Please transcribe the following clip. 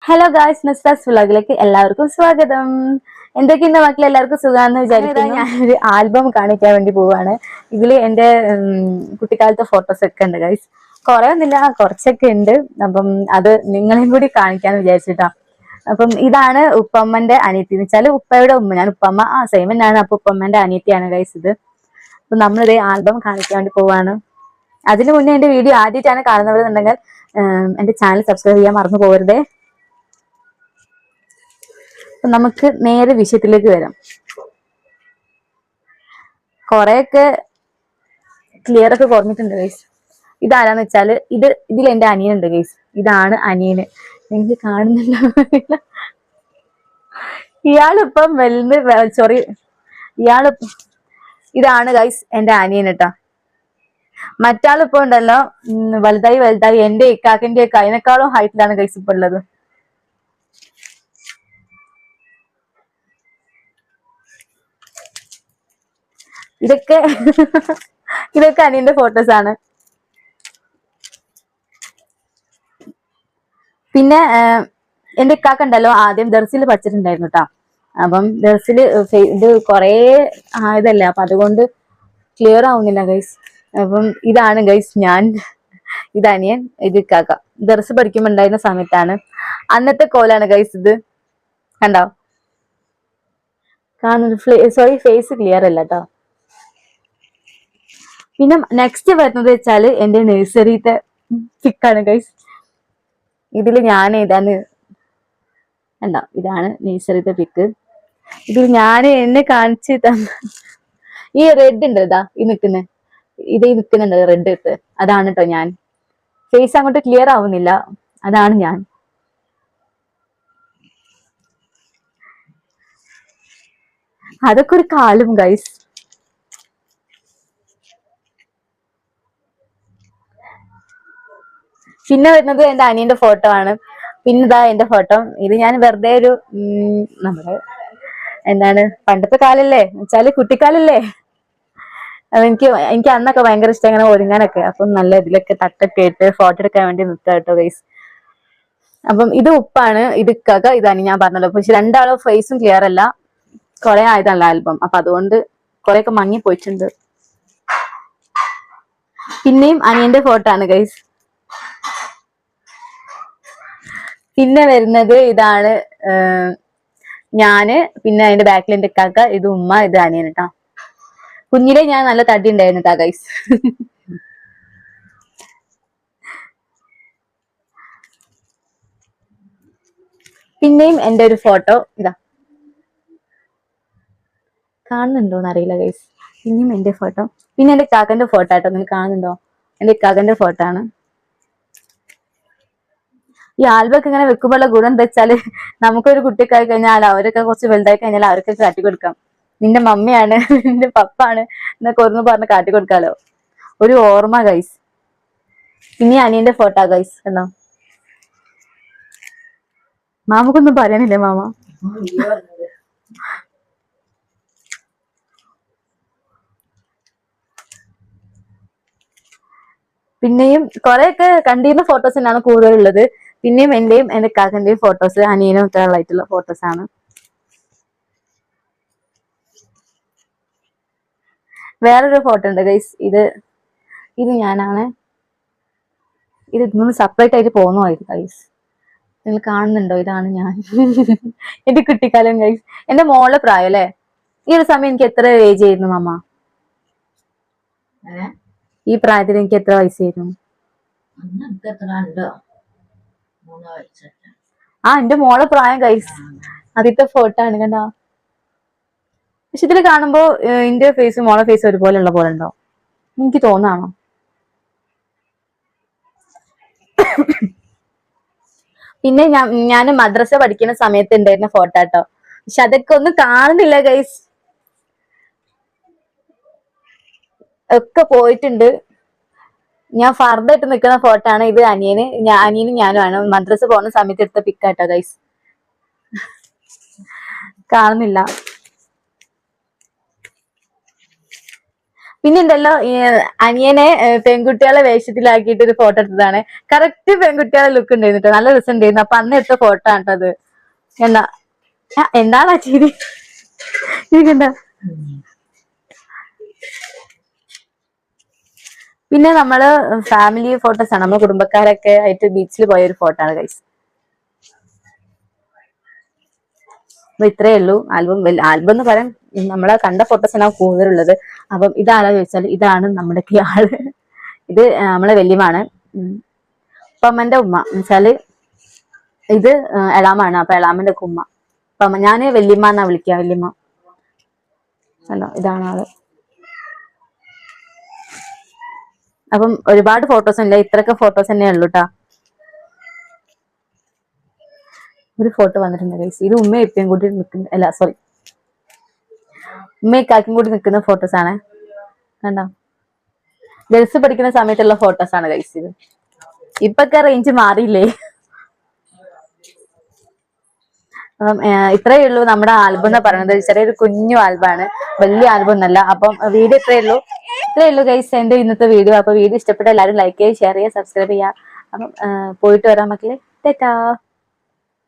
Hello guys, നസ്താസ് വ്ളോഗിലേക്ക് എല്ലാവർക്കും സ്വാഗതം. എന്തൊക്കെയുണ്ട് മക്കൾ, എല്ലാവർക്കും സുഖാന്ന് വിചാരിക്കുന്നു. ഞാനൊരു ആൽബം കാണിക്കാൻ വേണ്ടി പോവാണ്. ഇതില് എന്റെ കുട്ടിക്കാലത്തെ ഫോട്ടോസ് ഒക്കെ ഉണ്ട് ഗൈസ്. കുറെ ഒന്നുമില്ല, കുറച്ചൊക്കെ ഉണ്ട്. അപ്പം അത് നിങ്ങളെയും കൂടി കാണിക്കാന്ന് വിചാരിച്ചിട്ടാ. അപ്പം ഇതാണ് ഉപ്പമ്മന്റെ അനിയത്തി എന്ന് വെച്ചാല് ഉപ്പയുടെ ഉമ്മ. ഞാൻ ഉപ്പമ്മ സെയിം തന്നെയാണ്. അപ്പൊ ഉപ്പമ്മന്റെ അനിയത്തിയാണ് ഗൈസ് ഇത്. അപ്പൊ നമ്മളിത് ആൽബം കാണിക്കാൻ വേണ്ടി പോവാണ്. അതിനു മുന്നേ എന്റെ വീഡിയോ ആദ്യമായിട്ടാണ് കാണുന്നവരുണ്ടെങ്കിൽ എന്റെ ചാനൽ സബ്സ്ക്രൈബ് ചെയ്യാൻ മറന്നു പോകരുതേ. നമുക്ക് നേരെ വിഷയത്തിലേക്ക് വരാം. കൊറേയൊക്കെ ക്ലിയർ ഒക്കെ കുറഞ്ഞിട്ടുണ്ട് ഗൈസ്. ഇതാരാന്ന് വെച്ചാല് ഇതിൽ എന്റെ അനിയനുണ്ട് ഗൈസ്. ഇതാണ് അനിയന്. നിങ്ങൾക്ക് കാണുന്നില്ല. ഇയാളിപ്പം ഇതാണ് ഗൈസ് എന്റെ അനിയൻ കേട്ടാ. മറ്റാളിപ്പോ ഉണ്ടല്ലോ വലുതായി എന്റെ ഇക്കാക്കിന്റെ ഒക്കെ അതിനേക്കാളും ഹൈറ്റിലാണ് ഗൈസ് ഇപ്പൊ ഉള്ളത്. ഇതൊക്കെ അനിയന്റെ ഫോട്ടോസ് ആണ്. പിന്നെ എന്റെ ഇക്കാക്ക ഉണ്ടല്ലോ ആദ്യം ദർസിൽ പഠിച്ചിട്ടുണ്ടായിരുന്നു കേട്ടാ. അപ്പം ദർസില് ഇത് കൊറേ ആയതല്ലേ, അപ്പൊ അതുകൊണ്ട് ക്ലിയർ ആവുന്നില്ല ഗൈസ്. അപ്പം ഇതാണ് ഗൈസ് ഞാൻ, ഇത് അനിയൻ, ഇത് ഇക്കാക്ക. ദർസ് പഠിക്കുമ്പോ ഉണ്ടായിരുന്ന സമയത്താണ്. അന്നത്തെ കോലാണ് ഗൈസ് ഇത്. കണ്ടോ? സോറി, ഫേസ് ക്ലിയർ അല്ല കേട്ടോ. പിന്നെ നെക്സ്റ്റ് വരുന്നത് വെച്ചാല് എന്റെ നഴ്സറിത്തെ പിക്കാണ് ഗൈസ്. ഇതില് ഞാൻ ഏതാന്ന് കണ്ടോ? ഇതാണ് നഴ്സറിത്തെ പിക്ക്. ഇതിൽ ഞാൻ എന്നെ കാണിച്ച് ഈ റെഡ് ഉണ്ട്, ഇതാ ഈ നിൽക്കുന്നുണ്ട് റെഡ് ഇട്ട്, അതാണ് കേട്ടോ ഞാൻ. ഫേസ് അങ്ങോട്ട് ക്ലിയർ ആവുന്നില്ല, അതാണ് ഞാൻ. അതൊക്കെ ഒരു കാലും ഗൈസ്. പിന്നെ വരുന്നത് എന്റെ അനിയന്റെ ഫോട്ടോ ആണ്. പിന്നെ ഇതാ എന്റെ ഫോട്ടോ. ഇത് ഞാൻ വെറുതെ ഒരു നമ്മുടെ എന്താണ് പണ്ടത്തെ കാലല്ലേ വെച്ചാല് കുട്ടിക്കാലല്ലേ. എനിക്ക് അന്നൊക്കെ ഭയങ്കര ഇഷ്ടം ഇങ്ങനെ ഒരുങ്ങാനൊക്കെ. അപ്പം നല്ല ഇതിലൊക്കെ തട്ടൊക്കെ ഇട്ട് ഫോട്ടോ എടുക്കാൻ വേണ്ടി നിൽക്കുക കേട്ടോ ഗൈസ്. അപ്പം ഇത് ഉപ്പാണ്, ഇത് ഇക്കാക്ക, ഇതാണ് ഞാൻ പറഞ്ഞല്ലോ. പക്ഷെ രണ്ടാളും ഫേസും ക്ലിയർ അല്ല, കുറെ ആയതല്ല ആൽബം. അപ്പൊ അതുകൊണ്ട് കുറെയൊക്കെ മങ്ങി പോയിട്ടുണ്ട്. പിന്നെയും അനിയന്റെ ഫോട്ടോ ആണ് ഗൈസ്. പിന്നെ വരുന്നത് ഇതാണ് ഞാന്, പിന്നെ അതിന്റെ ബാക്കിൽ എന്റെ ഇക്കാക്ക, ഇത് ഉമ്മ, ഇത് അനിയൻ കേട്ടാ. കുഞ്ഞിലെ ഞാൻ നല്ല തടി ഉണ്ടായിരുന്നു കേട്ടാ ഗൈസ്. പിന്നെയും എന്റെ ഒരു ഫോട്ടോ ഇതാ, കാണുന്നുണ്ടോന്ന് അറിയില്ല ഗൈസ്. പിന്നെയും എന്റെ ഫോട്ടോ, പിന്നെ എന്റെ കാക്കന്റെ ഫോട്ടോ ആട്ടോ. നിങ്ങൾ കാണുന്നുണ്ടോ? എന്റെ കാക്കന്റെ ഫോട്ടോ ആണ്. ഈ ആൽബൊക്കെ ഇങ്ങനെ വെക്കുമ്പോഴുള്ള ഗുണം എന്താ വെച്ചാല്, നമുക്കൊരു കുട്ടിയൊക്കെ ആയി കഴിഞ്ഞാൽ അവരൊക്കെ കുറച്ച് വലുതായി കഴിഞ്ഞാൽ അവരൊക്കെ കാട്ടിക്കൊടുക്കാം. നിന്റെ മമ്മിയാണ്, നിന്റെ പപ്പാണ് എന്നൊക്കെ ഒന്ന് പറഞ്ഞ് കാട്ടിക്കൊടുക്കാലോ. ഒരു ഓർമ്മ ഗൈസ്. പിന്നെ അനിയന്റെ ഫോട്ടോ ഗൈസ് എന്നോ. മാമക്കൊന്നും പറയാനില്ലേ മാമ? പിന്നെയും കുറെയൊക്കെ കണ്ടിരുന്ന ഫോട്ടോസ് തന്നെയാണ് കൂടുതലുള്ളത്. പിന്നെയും എന്റെയും എന്റെ കാക്കന്റെയും ഫോട്ടോസ്, അനിയനും ഒക്കെ ഉള്ളതായിട്ടുള്ള ഫോട്ടോസ് ആണ്. വേറൊരു ഫോട്ടോ ഉണ്ട് ഗൈസ്. ഇത് ഞാനാണ്. ഇത് ഇതൊന്ന് സെപ്പറേറ്റ് ആയിട്ട് പോകുന്നതായിരുന്നു ഗൈസ്. നിങ്ങൾ കാണുന്നുണ്ടോ? ഇതാണ് ഞാൻ. എന്റെ കുട്ടിക്കാലം ഗൈസ്. എന്റെ മോളെ പ്രായം അല്ലേ. ഈ ഒരു സമയം എനിക്ക് എത്ര ഏജ് ആയിരുന്നു മാമ? ഈ പ്രായത്തിൽ എനിക്ക് എത്ര വയസ്സായിരുന്നു? എന്റെ മോളെ പ്രായം ഗൈസ്. ആദ്യത്തെ ഫോട്ടോ ആണ് കണ്ടോ. പക്ഷെ ഇതിൽ കാണുമ്പോ എന്റെ ഫേസും മോളെ ഫേസും ഒരുപോലെ ഉള്ള പോലെ ഉണ്ടോ? എനിക്ക് തോന്നാണോ? പിന്നെ ഞാൻ മദ്രസ പഠിക്കുന്ന സമയത്ത് ഉണ്ടായിരുന്ന ഫോട്ടോ കേട്ടോ. പക്ഷെ അതൊക്കെ ഒന്നും കാണുന്നില്ല ഗൈസ്, ഒക്കെ പോയിട്ടുണ്ട്. ഞാൻ ഫർദായിട്ട് നിൽക്കുന്ന ഫോട്ടോ ആണ്. ഇത് അനിയനും ഞാനുമാണ് മദ്രസ പോകുന്ന സമയത്ത് എടുത്ത പിക്കാട്ടോ ഗൈസ്. കാണുന്നില്ല. പിന്നെ ഉണ്ടല്ലോ അനിയനെ പെൺകുട്ടികളെ വേഷത്തിലാക്കിയിട്ട് ഒരു ഫോട്ടോ എടുത്തതാണ്. കറക്റ്റ് പെൺകുട്ടികളെ ലുക്ക് ഉണ്ടായിരുന്നു, നല്ല രസം ഉണ്ടായിരുന്നു. അപ്പൊ അന്ന് എടുത്ത ഫോട്ടോ ആണ് അത്. എന്താ എന്താണ് ആ ചിരി? ഇരിക്കണ്ട. പിന്നെ നമ്മള് ഫാമിലി ഫോട്ടോസ് ആണ്, നമ്മുടെ കുടുംബക്കാരൊക്കെ ആയിട്ട് ബീച്ചിൽ പോയ ഒരു ഫോട്ടോ ആണ് ഗൈസ്. അപ്പൊ ഇത്രയേ ഉള്ളൂ ആൽബം. ആൽബം എന്ന് പറയാൻ നമ്മളെ കണ്ട ഫോട്ടോസ് ആണ് കൂടുതലുള്ളത്. അപ്പം ഇതാരാ ചോദിച്ചാൽ ഇതാണ് നമ്മുടെ ആള്. ഇത് നമ്മളെ വല്യമാണ്, ഉപ്പമ്മന്റെ ഉമ്മ എന്നുവെച്ചാല് ഇത് എളാമാണ്. അപ്പൊ എളാമന്റെ ഒക്കെ ഉമ്മ. അപ്പൊ ഞാന് വല്യമ്മ എന്നാ വിളിക്കുക, വല്യമ്മ. അല്ലോ ഇതാണ് ആള്. അപ്പം ഒരുപാട് ഫോട്ടോസ് ഇല്ല, ഇത്രയൊക്കെ ഫോട്ടോസ് തന്നെ ഉള്ളൂ കേട്ടാ. ഒരു ഫോട്ടോ വന്നിട്ടുണ്ട് ഗൈസ്. ഇത് ഉമ്മയും ഇപ്പയും കൂടി നിൽക്കുന്ന, അല്ല സോറി, ഉമ്മയും കാക്കും കൂടി നിൽക്കുന്ന ഫോട്ടോസ് ആണ്. കണ്ടോ, ഗൾഫ് പഠിക്കുന്ന സമയത്തുള്ള ഫോട്ടോസ് ആണ് ഗൈസ് ഇത്. ഇപ്പൊക്കെ റേഞ്ച് മാറിയില്ലേ. അപ്പം ഇത്രയേ ഉള്ളൂ നമ്മുടെ ആൽബം എന്ന് പറയുന്നത്. ചെറിയൊരു കുഞ്ഞു ആൽബമാണ്, വലിയ ആൽബം ഒന്നല്ല. അപ്പം വീഡിയോ ഇത്രയേ ഉള്ളൂ ഗൈസ്, എന്റെ ഇന്നത്തെ വീഡിയോ. അപ്പൊ വീഡിയോ ഇഷ്ടപ്പെട്ട എല്ലാവരും ലൈക്ക് ചെയ്യുക, ഷെയർ ചെയ്യുക, സബ്സ്ക്രൈബ് ചെയ്യുക. അപ്പം പോയിട്ട് വരാൻ മക്കളെ. ടാറ്റാ.